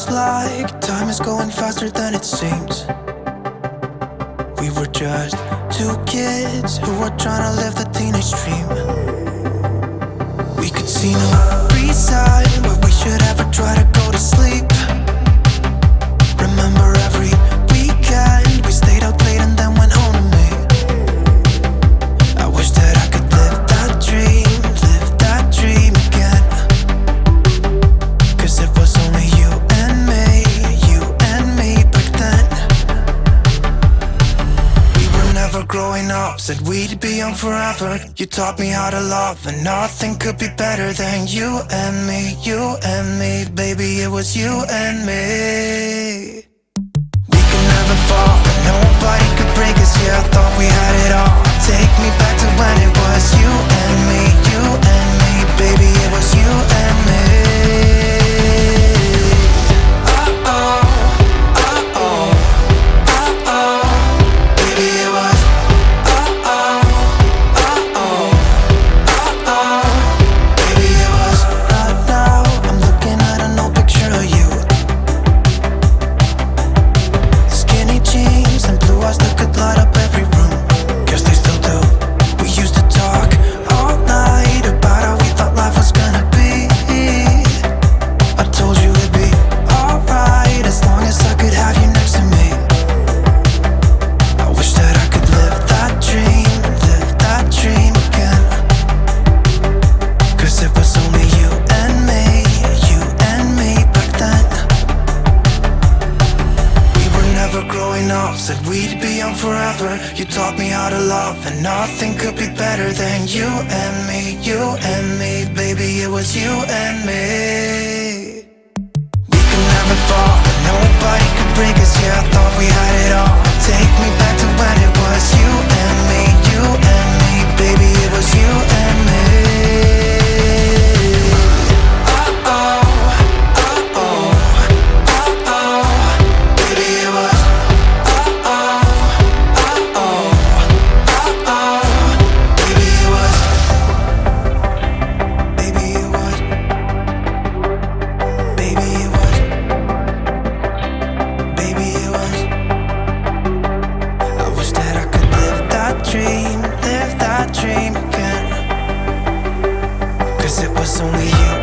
Feels like time is going faster than it seems. We were just two kids who were trying to live the teenage dream. We could see no reason why we should ever try to go to sleep. Remember every weekend we stayed out late and then went home to me. I wish that I could live that dream again. Cause it was only you and me back then. We were never growing up, said we'd be young forever. You taught me how to love, and nothing could be better than you and me, baby, it was you and me. We could never fall, but nobody could break us, yeah, I thought we had it all. Take me back to when it was you and me, baby, it was you and me. Said we'd be young forever. You taught me how to love, and nothing could be better than you and me, baby, it was you and me. We could never fall, but nobody could break us, yeah, I thought we had it all. Take me back to when it was you and me, baby, it was you and me. Live that dream again. Cause it was only you